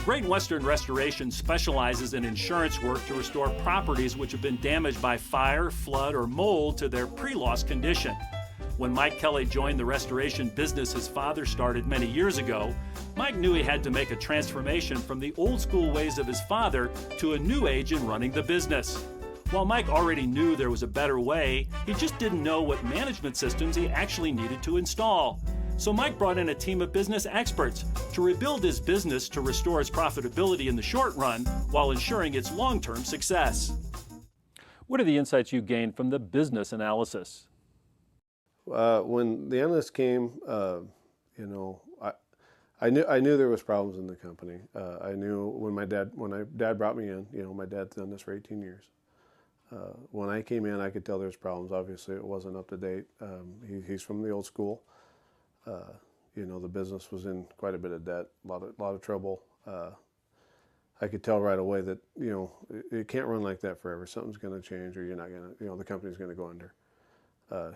Great Western Restoration specializes in insurance work to restore properties which have been damaged by fire, flood, or mold to their pre-loss condition. When Mike Kelly joined the restoration business his father started many years ago, Mike knew he had to make a transformation from the old school ways of his father to a new age in running the business. While Mike already knew there was a better way, he just didn't know what management systems he actually needed to install. So Mike brought in a team of business experts to rebuild his business to restore its profitability in the short run while ensuring its long-term success. What are the insights you gained from the business analysis? When the analyst came, I knew there was problems in the company. I knew when my dad brought me in. My dad's done this for 18 years. When I came in, I could tell there's problems. Obviously, it wasn't up to date. He's from the old school. The business was in quite a bit of debt, a lot of trouble. I could tell right away that it can't run like that forever. Something's going to change, or you're not going to. The company's going to go under.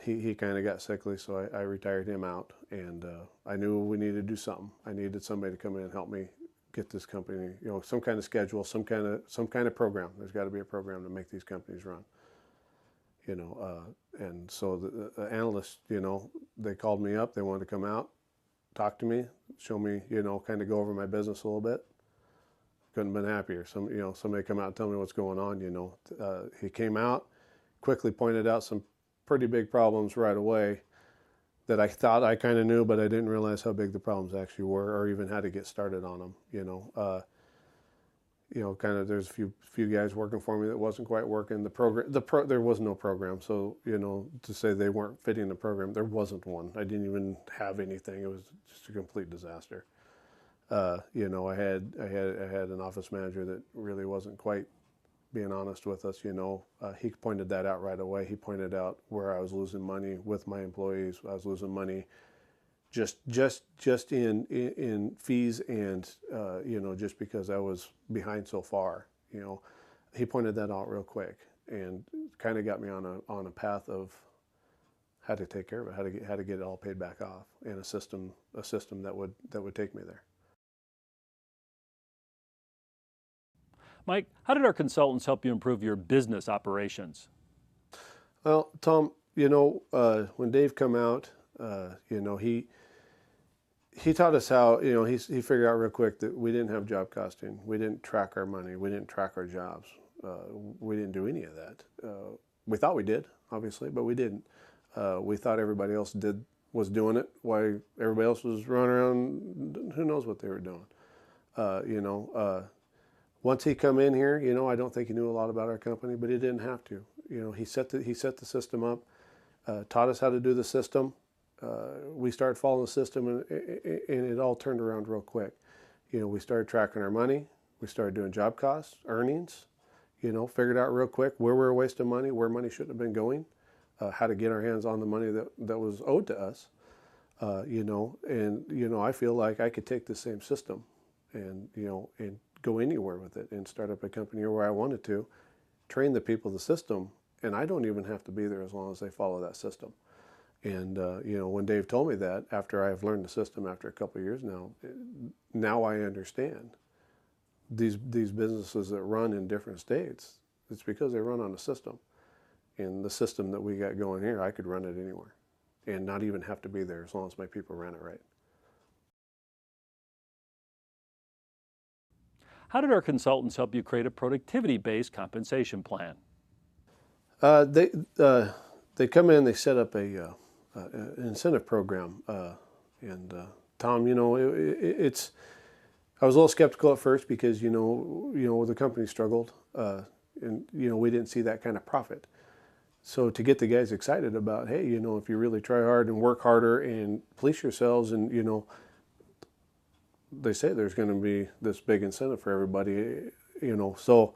He kind of got sickly, so I retired him out, and I knew we needed to do something. I needed somebody to come in and help me get this company, some kind of schedule, some kind of program. There's got to be a program to make these companies run. And so the analysts, they called me up. They wanted to come out, talk to me, show me, kind of go over my business a little bit. Couldn't have been happier. Somebody come out and tell me what's going on. He came out, quickly pointed out some pretty big problems right away that I thought I kind of knew, but I didn't realize how big the problems actually were, or even how to get started on them. There's a few guys working for me that wasn't quite working. There was no program, so to say they weren't fitting the program, there wasn't one. I didn't even have anything. It was just a complete disaster. I had an office manager that really wasn't quite being honest with us. He pointed that out right away. He pointed out where I was losing money with my employees. I was losing money just in fees, and just because I was behind so far. He pointed that out real quick and kind of got me on a path of how to take care of it, how to get it all paid back off, and a system that would take me there. Mike, how did our consultants help you improve your business operations? Well, Tom, when Dave come out, he taught us how, he figured out real quick that we didn't have job costing. We didn't track our money. We didn't track our jobs. We didn't do any of that. We thought we did, obviously, but we didn't. We thought everybody else was doing it, while everybody else was running around, who knows what they were doing. Once he come in here, I don't think he knew a lot about our company, but he didn't have to. He set the system up, taught us how to do the system. We started following the system, and it all turned around real quick. We started tracking our money. We started doing job costs, earnings. Figured out real quick where we were wasting money, where money shouldn't have been going, how to get our hands on the money that was owed to us. I feel like I could take the same system, and go anywhere with it and start up a company where I wanted to, train the people the system, and I don't even have to be there as long as they follow that system. And when Dave told me that, after I've learned the system after a couple of years now I understand these businesses that run in different states. It's because they run on a system, and the system that we got going here, I could run it anywhere and not even have to be there as long as my people ran it right. How did our consultants help you create a productivity-based compensation plan? They come in, they set up an incentive program, and Tom, it's. I was a little skeptical at first because the company struggled, and we didn't see that kind of profit. So to get the guys excited about, hey, if you really try hard and work harder and police yourselves, and they say there's going to be this big incentive for everybody, so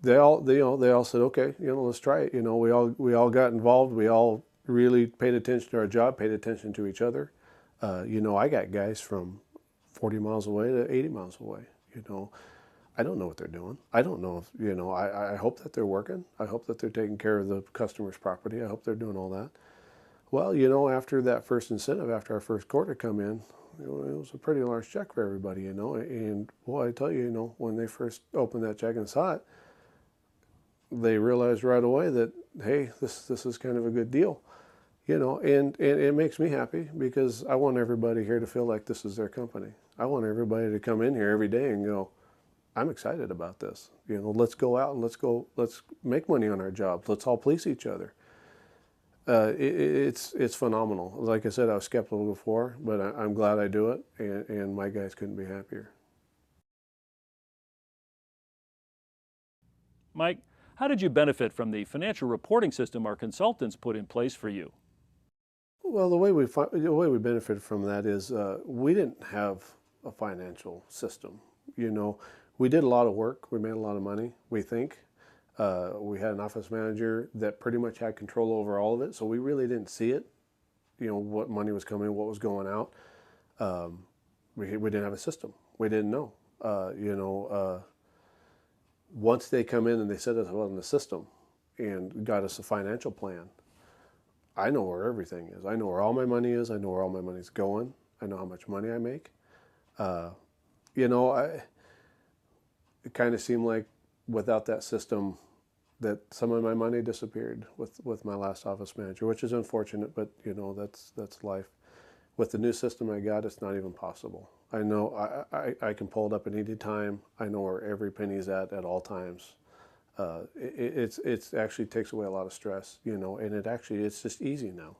they all said, okay, let's try it. We all got involved. We all really paid attention to our job, paid attention to each other. I got guys from 40 miles away to 80 miles away. I don't know what they're doing. I don't know if, I hope that they're working. I hope that they're taking care of the customer's property. I hope they're doing all that. Well, after that first incentive, after our first quarter come in, it was a pretty large check for everybody, And boy, I tell you, when they first opened that check and saw it, they realized right away that, hey, this is kind of a good deal, and it makes me happy because I want everybody here to feel like this is their company. I want everybody to come in here every day and go, I'm excited about this. Let's go out and let's make money on our jobs. Let's all police each other. It's phenomenal. Like I said, I was skeptical before, but I'm glad I do it, and my guys couldn't be happier. Mike, how did you benefit from the financial reporting system our consultants put in place for you? Well, the way we benefited from that is we didn't have a financial system. We did a lot of work. We made a lot of money, we think. We had an office manager that pretty much had control over all of it, so we really didn't see it, what money was coming in, what was going out. We didn't have a system. We didn't know. Once they come in and they set us up on the system and got us a financial plan, I know where everything is. I know where all my money is. I know where all my money's going. I know how much money I make. It kind of seemed like without that system that some of my money disappeared with my last office manager, which is unfortunate, but that's life. With the new system I got, it's not even possible. I know I can pull it up at any time. I know where every penny's at all times. It's actually takes away a lot of stress, and it's just easy now.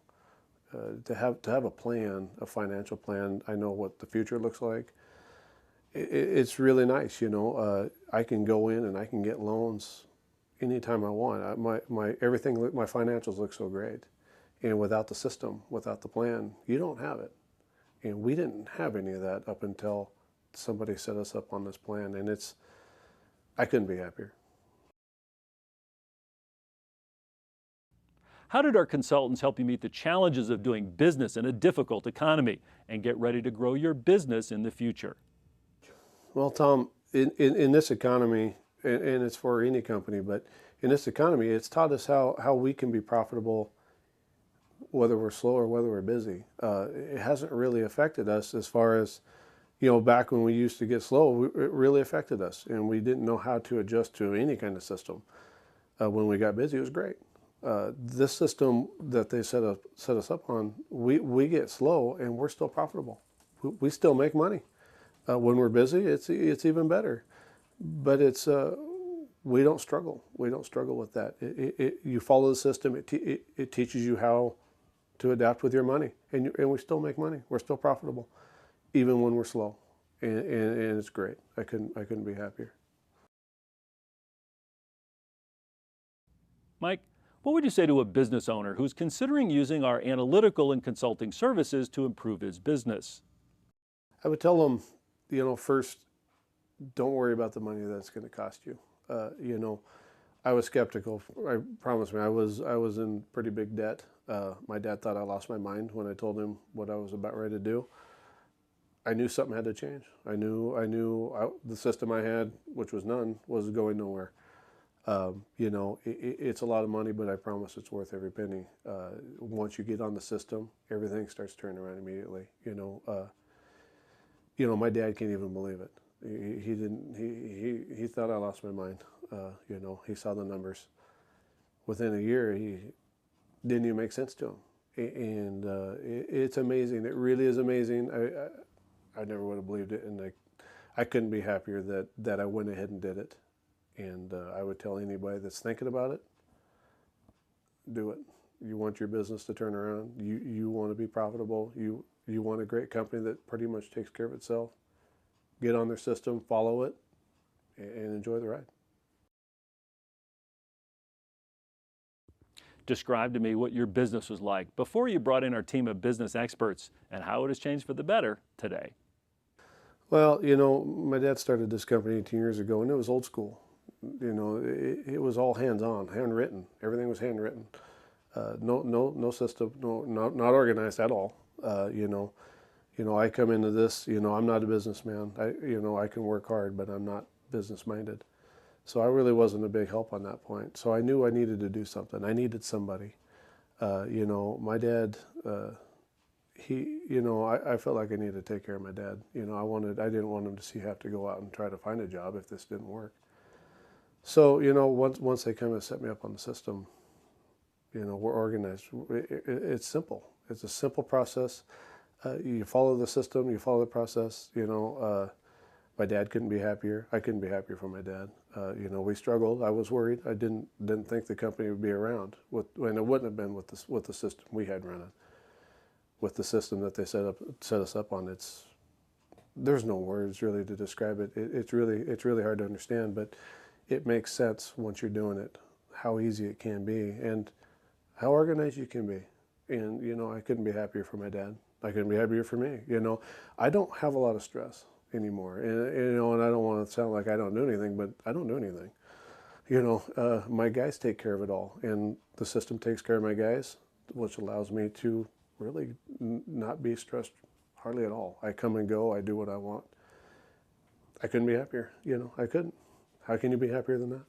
To have a plan, a financial plan. I know what the future looks like. It's really nice, I can go in and I can get loans anytime I want. My financials look so great, and without the system, without the plan, you don't have it. And we didn't have any of that up until somebody set us up on this plan, and I couldn't be happier. How did our consultants help you meet the challenges of doing business in a difficult economy and get ready to grow your business in the future? Well, Tom, in this economy, and it's for any company, but in this economy, it's taught us how we can be profitable whether we're slow or whether we're busy. It hasn't really affected us as far as, back when we used to get slow, it really affected us, and we didn't know how to adjust to any kind of system. When we got busy, it was great. This system that they set us up on, we get slow and we're still profitable. We still make money. When we're busy, it's even better. But we don't struggle. We don't struggle with that. You follow the system. It teaches you how to adapt with your money, and we still make money. We're still profitable, even when we're slow, and it's great. I couldn't be happier. Mike, what would you say to a business owner who's considering using our analytical and consulting services to improve his business? I would tell them, first, don't worry about the money that's going to cost you. I was skeptical. I promise me, I was in pretty big debt. My dad thought I lost my mind when I told him what I was about ready to do. I knew something had to change. I knew the system I had, which was none, was going nowhere. It's a lot of money, but I promise it's worth every penny. Once you get on the system, everything starts turning around immediately. My dad can't even believe it. He thought I lost my mind. He saw the numbers. Within a year, he didn't even make sense to him. And it's amazing. It really is amazing. I never would have believed it, and I couldn't be happier that I went ahead and did it. And I would tell anybody that's thinking about it, do it. You want your business to turn around. You want to be profitable. You want a great company that pretty much takes care of itself. Get on their system, follow it, and enjoy the ride. Describe to me what your business was like before you brought in our team of business experts and how it has changed for the better today. Well, my dad started this company 18 years ago, and it was old school. It was all hands-on, handwritten. Everything was handwritten. No system, not organized at all. I come into this, I'm not a businessman. I can work hard, but I'm not business-minded. So I really wasn't a big help on that point. So I knew I needed to do something. I needed somebody. My dad, I felt like I needed to take care of my dad. I didn't want him to have to go out and try to find a job if this didn't work. So, once they kind of set me up on the system, we're organized. It's simple. It's a simple process. You follow the system, you follow the process. My dad couldn't be happier. I couldn't be happier for my dad. We struggled. I was worried. I didn't think the company would be around, and it wouldn't have been with the system we had running. With the system that they set us up on, there's no words really to describe it. It's really hard to understand, but it makes sense once you're doing it, how easy it can be and how organized you can be. And I couldn't be happier for my dad. I couldn't be happier for me. I don't have a lot of stress anymore, and I don't want to sound like I don't do anything, but I don't do anything. My guys take care of it all, and the system takes care of my guys, which allows me to really not be stressed hardly at all. I come and go. I do what I want. I couldn't be happier. I couldn't. How can you be happier than that?